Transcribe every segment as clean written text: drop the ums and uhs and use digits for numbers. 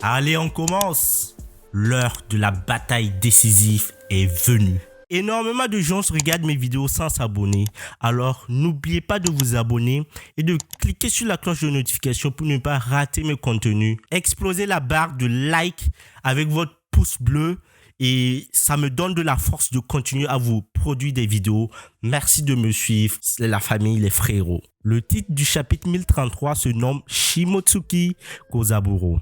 Allez, on commence. L'heure de la bataille décisive est venue. Énormément de gens regardent mes vidéos sans s'abonner. Alors, n'oubliez pas de vous abonner et de cliquer sur la cloche de notification pour ne pas rater mes contenus. Explosez la barre de like avec votre pouce bleu et ça me donne de la force de continuer à vous produire des vidéos. Merci de me suivre, c'est la famille, les frérots. Le titre du chapitre 1033 se nomme Shimotsuki Kozaburo.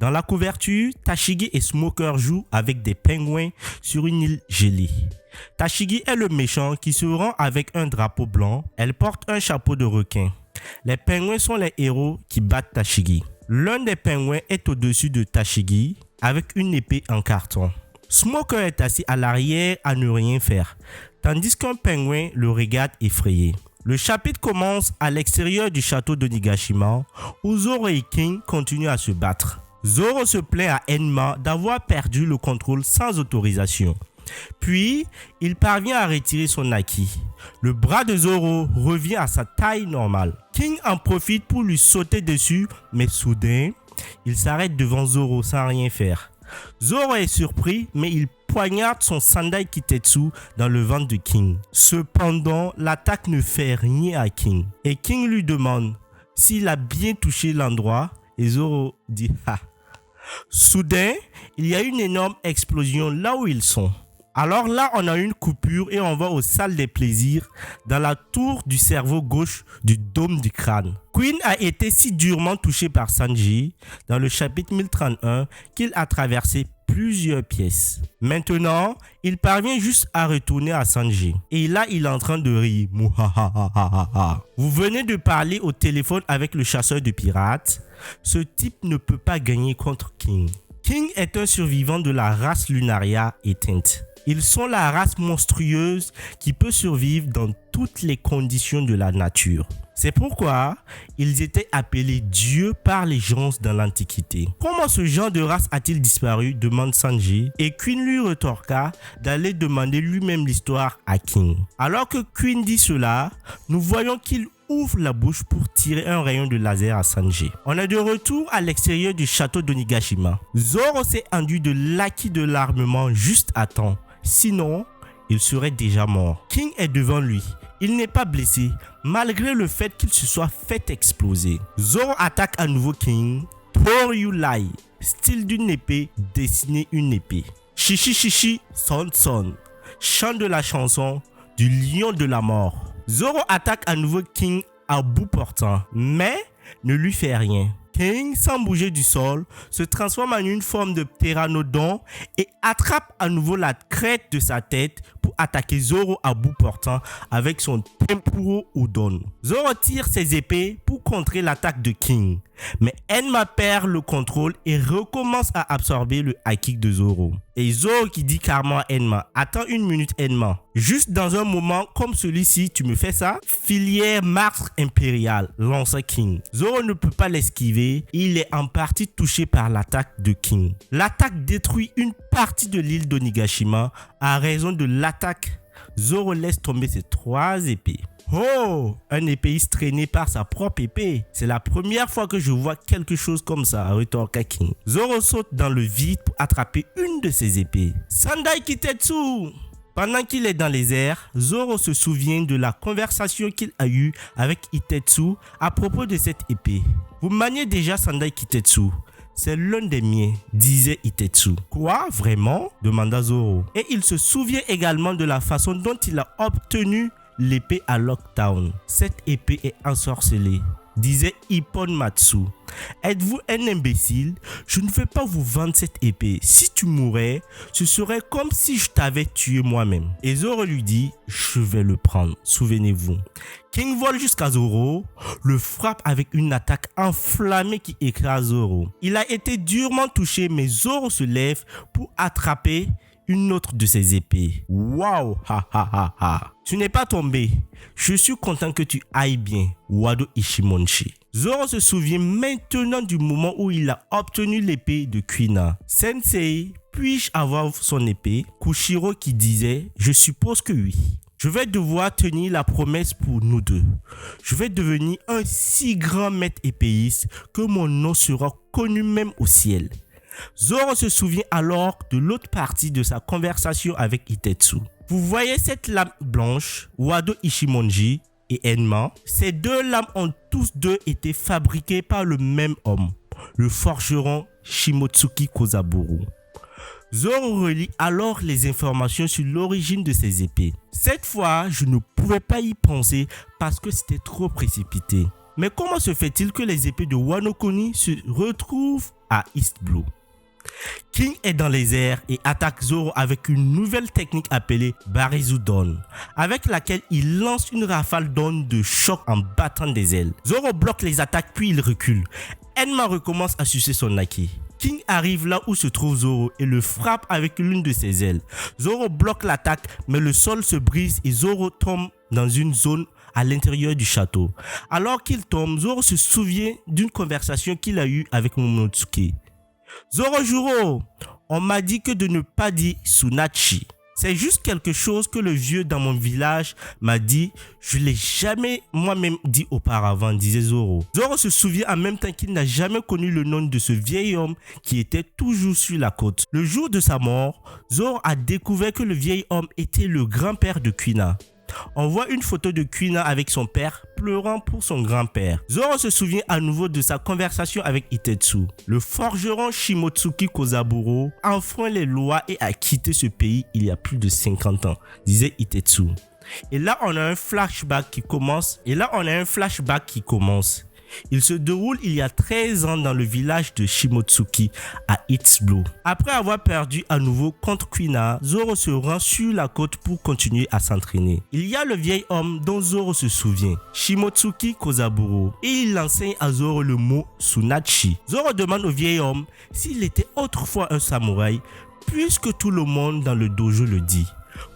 Dans la couverture, Tashigi et Smoker jouent avec des pingouins sur une île gelée. Tashigi est le méchant qui se rend avec un drapeau blanc. Elle porte un chapeau de requin. Les pingouins sont les héros qui battent Tashigi. L'un des pingouins est au-dessus de Tashigi avec une épée en carton. Smoker est assis à l'arrière à ne rien faire, tandis qu'un pingouin le regarde effrayé. Le chapitre commence à l'extérieur du château de Nigashima où Zoro et King continuent à se battre. Zoro se plaint à Enma d'avoir perdu le contrôle sans autorisation. Puis, il parvient à retirer son acquis. Le bras de Zoro revient à sa taille normale. King en profite pour lui sauter dessus, mais soudain, il s'arrête devant Zoro sans rien faire. Zoro est surpris, mais il poignarde son Sandai Kitetsu dans le ventre de King. Cependant, l'attaque ne fait rien à King. Et King lui demande s'il a bien touché l'endroit, et Zoro dit « Ha ». Soudain, il y a une énorme explosion là où ils sont. Alors là, on a une coupure et on va aux salles des plaisirs dans la tour du cerveau gauche du dôme du crâne. Queen a été si durement touché par Sanji dans le chapitre 1031 qu'il a traversé plusieurs pièces. Maintenant, il parvient juste à retourner à Sanji. Et là, il est en train de rire. Vous venez de parler au téléphone avec le chasseur de pirates. Ce type ne peut pas gagner contre King. King est un survivant de la race Lunaria éteinte. Ils sont la race monstrueuse qui peut survivre dans toutes les conditions de la nature. C'est pourquoi ils étaient appelés dieux par les gens dans l'Antiquité. Comment ce genre de race a-t-il disparu, demande Sanji, et Queen lui retorqua d'aller demander lui-même l'histoire à King. Alors que Queen dit cela, nous voyons qu'il ouvre la bouche pour tirer un rayon de laser à Sanji. On est de retour à l'extérieur du château de Nigashima. Zoro s'est enduit de l'acquis de l'armement juste à temps. Sinon, il serait déjà mort. King est devant lui. Il n'est pas blessé, malgré le fait qu'il se soit fait exploser. Zoro attaque à nouveau King. Pour You Lie, style d'une épée, dessiner une épée. Shishi Shishi Son Son, chant de la chanson du lion de la mort. Zoro attaque à nouveau King à bout portant, mais ne lui fait rien. King, sans bouger du sol, se transforme en une forme de pteranodon et attrape à nouveau la crête de sa tête pour attaquer Zoro à bout portant avec son Tempuro Udon. Zoro tire ses épées pour contrer l'attaque de King, mais Enma perd le contrôle et recommence à absorber le haki de Zoro. Et Zoro qui dit carrément à Enma, attends une minute Enma, juste dans un moment comme celui-ci, tu me fais ça? Filière Mars impériale, lance King. Zoro ne peut pas l'esquiver, il est en partie touché par l'attaque de King. L'attaque détruit une partie de l'île d'Onigashima à raison de l'attaque. Zoro laisse tomber ses 3 épées. Oh, un épéiste traîné par sa propre épée. C'est la première fois que je vois quelque chose comme ça, retorqua King. Zoro saute dans le vide pour attraper une de ses épées. Sandai Kitetsu! Pendant qu'il est dans les airs, Zoro se souvient de la conversation qu'il a eue avec Itetsu à propos de cette épée. Vous maniez déjà Sandai Kitetsu? C'est l'un des miens, disait Itetsu. Quoi, vraiment? Demanda Zoro. Et il se souvient également de la façon dont il a obtenu l'épée à Lockdown. Cette épée est ensorcelée, disait Ippon Matsu. Êtes-vous un imbécile? Je ne vais pas vous vendre cette épée. Si tu mourais, ce serait comme si je t'avais tué moi-même. Et Zoro lui dit, je vais le prendre, souvenez-vous. King vole jusqu'à Zoro, le frappe avec une attaque enflammée qui écrase Zoro. Il a été durement touché, mais Zoro se lève pour attraper une autre de ses épées. Waouh, ha ha ha ha. Tu n'es pas tombé. Je suis content que tu ailles bien, Wado Ichimonchi. Zoro se souvient maintenant du moment où il a obtenu l'épée de Kuina. Sensei, puis-je avoir son épée? Kushiro qui disait, je suppose que oui. Je vais devoir tenir la promesse pour nous deux. Je vais devenir un si grand maître épéiste que mon nom sera connu même au ciel. Zoro se souvient alors de l'autre partie de sa conversation avec Itetsu. Vous voyez cette lame blanche, Wado Ichimonji et Enma? Ces deux lames ont tous deux été fabriquées par le même homme, le forgeron Shimotsuki Kozaburo. Zoro relit alors les informations sur l'origine de ces épées. Cette fois, je ne pouvais pas y penser parce que c'était trop précipité. Mais comment se fait-il que les épées de Wano Kuni se retrouvent à East Blue? King est dans les airs et attaque Zoro avec une nouvelle technique appelée Barizudon, avec laquelle il lance une rafale d'ondes de choc en battant des ailes. Zoro bloque les attaques puis il recule. Enma recommence à sucer son Naki. King arrive là où se trouve Zoro et le frappe avec l'une de ses ailes. Zoro bloque l'attaque mais le sol se brise et Zoro tombe dans une zone à l'intérieur du château. Alors qu'il tombe, Zoro se souvient d'une conversation qu'il a eue avec Momonosuke. Zorojuro, on m'a dit que de ne pas dire Tsunachi. C'est juste quelque chose que le vieux dans mon village m'a dit. Je ne l'ai jamais moi-même dit auparavant, disait Zoro. Zoro se souvient en même temps qu'il n'a jamais connu le nom de ce vieil homme qui était toujours sur la côte. Le jour de sa mort, Zoro a découvert que le vieil homme était le grand-père de Kuina. On voit une photo de Kuina avec son père pleurant pour son grand-père. Zoro se souvient à nouveau de sa conversation avec Itetsu. Le forgeron Shimotsuki Kozaburo enfreint les lois et a quitté ce pays il y a plus de 50 ans, disait Itetsu. Et là, on a un flashback qui commence. Il se déroule il y a 13 ans dans le village de Shimotsuki à East Blue. Après avoir perdu à nouveau contre Kuina, Zoro se rend sur la côte pour continuer à s'entraîner. Il y a le vieil homme dont Zoro se souvient, Shimotsuki Kozaburo, et il enseigne à Zoro le mot Tsunachi. Zoro demande au vieil homme s'il était autrefois un samouraï, puisque tout le monde dans le dojo le dit.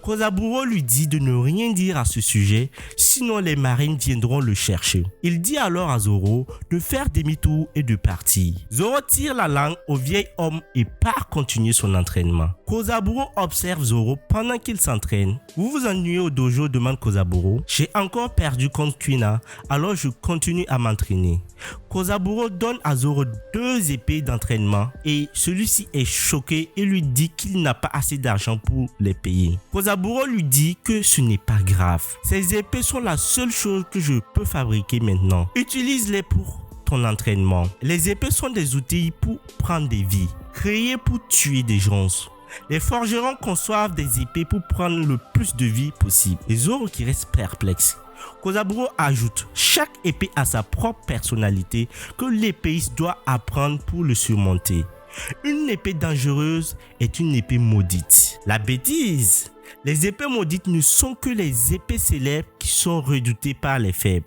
Kozaburo lui dit de ne rien dire à ce sujet, sinon les marines viendront le chercher. Il dit alors à Zoro de faire demi-tour et de partir. Zoro tire la langue au vieil homme et part continuer son entraînement. Kozaburo observe Zoro pendant qu'il s'entraîne. Vous vous ennuyez au dojo, demande Kozaburo. J'ai encore perdu contre Kuina, alors je continue à m'entraîner. Kozaburo donne à Zoro 2 épées d'entraînement et celui-ci est choqué et lui dit qu'il n'a pas assez d'argent pour les payer. Kozaburo lui dit que ce n'est pas grave. Ces épées sont la seule chose que je peux fabriquer maintenant. Utilise-les pour ton entraînement. Les épées sont des outils pour prendre des vies, créés pour tuer des gens. Les forgerons conçoivent des épées pour prendre le plus de vie possible. Et Zoro qui reste perplexe. Kozaburo ajoute, chaque épée a sa propre personnalité que l'épéiste doit apprendre pour le surmonter. Une épée dangereuse est une épée maudite. La bêtise! Les épées maudites ne sont que les épées célèbres qui sont redoutées par les faibles.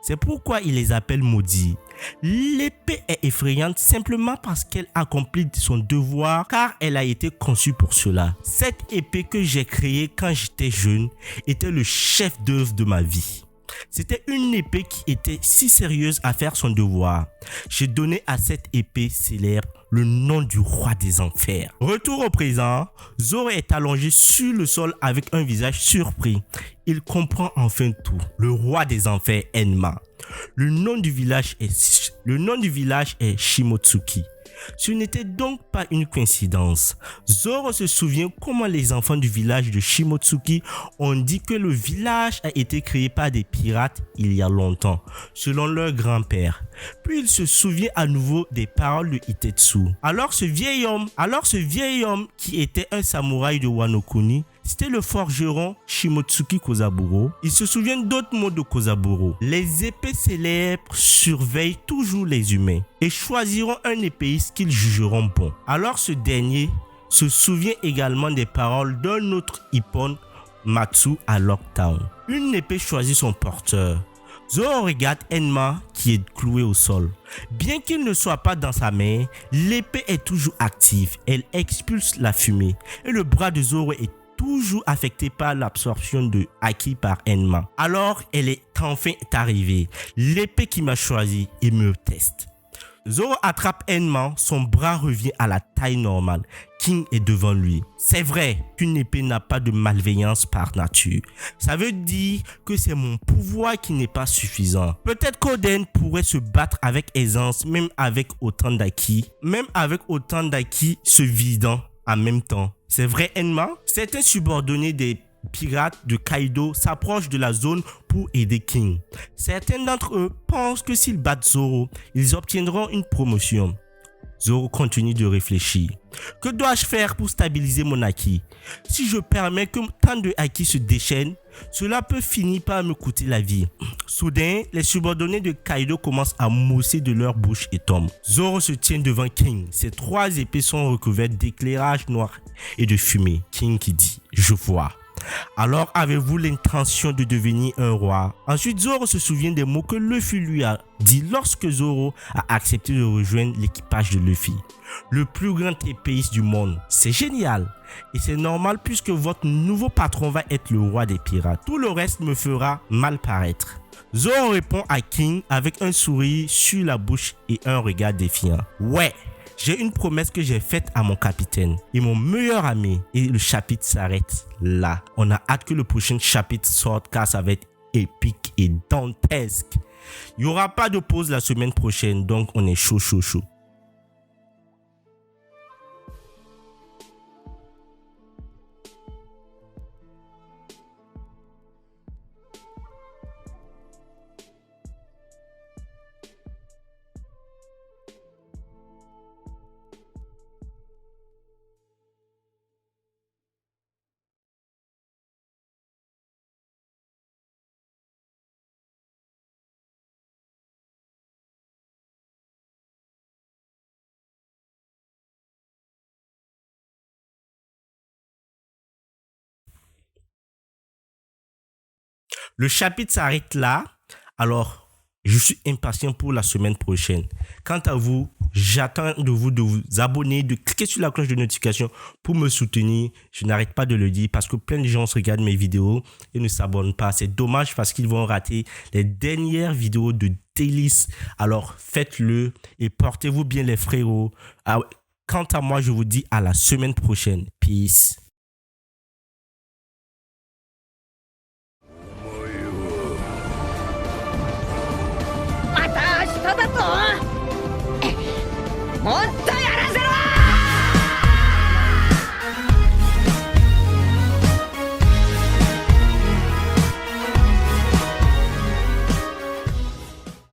C'est pourquoi ils les appellent maudits. L'épée est effrayante simplement parce qu'elle accomplit son devoir car elle a été conçue pour cela. Cette épée que j'ai créée quand j'étais jeune était le chef d'œuvre de ma vie. C'était une épée qui était si sérieuse à faire son devoir. J'ai donné à cette épée célèbre le nom du roi des enfers. Retour au présent, Zoro est allongé sur le sol avec un visage surpris. Il comprend enfin tout. Le roi des enfers, Enma. Le nom du village est Shimotsuki. Ce n'était donc pas une coïncidence. Zoro se souvient comment les enfants du village de Shimotsuki ont dit que le village a été créé par des pirates il y a longtemps, selon leur grand-père. Puis il se souvient à nouveau des paroles de Itetsu. Alors ce vieil homme qui était un samouraï de Wano Kuni, c'était le forgeron Shimotsuki Kozaburo. Il se souvient d'autres mots de Kozaburo. Les épées célèbres surveillent toujours les humains et choisiront un épéiste qu'ils jugeront bon. Alors ce dernier se souvient également des paroles d'un autre Ippon, Matsu à Locktown. Une épée choisit son porteur. Zoro regarde Enma qui est clouée au sol. Bien qu'il ne soit pas dans sa main, l'épée est toujours active. Elle expulse la fumée et le bras de Zoro est toujours affecté par l'absorption de Haki par Enma. Alors elle est enfin arrivée. L'épée qui m'a choisi et me teste. Zoro attrape Enma, son bras revient à la taille normale. King est devant lui. C'est vrai qu'une épée n'a pas de malveillance par nature. Ça veut dire que c'est mon pouvoir qui n'est pas suffisant. Peut-être qu'Oden pourrait se battre avec aisance, même avec autant d'Haki se vidant en même temps. C'est vrai, Enma? Certains subordonnés des pirates de Kaido s'approchent de la zone pour aider King. Certains d'entre eux pensent que s'ils battent Zoro, ils obtiendront une promotion. Zoro continue de réfléchir. Que dois-je faire pour stabiliser mon Haki? Si je permets que tant de Haki se déchaînent, cela peut finir par me coûter la vie. Soudain, les subordonnés de Kaido commencent à mousser de leur bouche et tombent. Zoro se tient devant King. Ses 3 épées sont recouvertes d'éclairage noir et de fumée. King qui dit « Je vois ». Alors avez-vous l'intention de devenir un roi? Ensuite, Zoro se souvient des mots que Luffy lui a dit lorsque Zoro a accepté de rejoindre l'équipage de Luffy. Le plus grand épéiste du monde. C'est génial. Et c'est normal puisque votre nouveau patron va être le roi des pirates. Tout le reste me fera mal paraître. Zoro répond à King avec un sourire sur la bouche et un regard défiant. Ouais. J'ai une promesse que j'ai faite à mon capitaine et mon meilleur ami. Et le chapitre s'arrête là. On a hâte que le prochain chapitre sorte car ça va être épique et dantesque. Il n'y aura pas de pause la semaine prochaine, donc on est chaud. Le chapitre s'arrête là. Alors, je suis impatient pour la semaine prochaine. Quant à vous, j'attends de vous abonner, de cliquer sur la cloche de notification pour me soutenir. Je n'arrête pas de le dire parce que plein de gens regardent mes vidéos et ne s'abonnent pas. C'est dommage parce qu'ils vont rater les dernières vidéos de Délices. Alors, faites-le et portez-vous bien les frérots. Quant à moi, je vous dis à la semaine prochaine. Peace.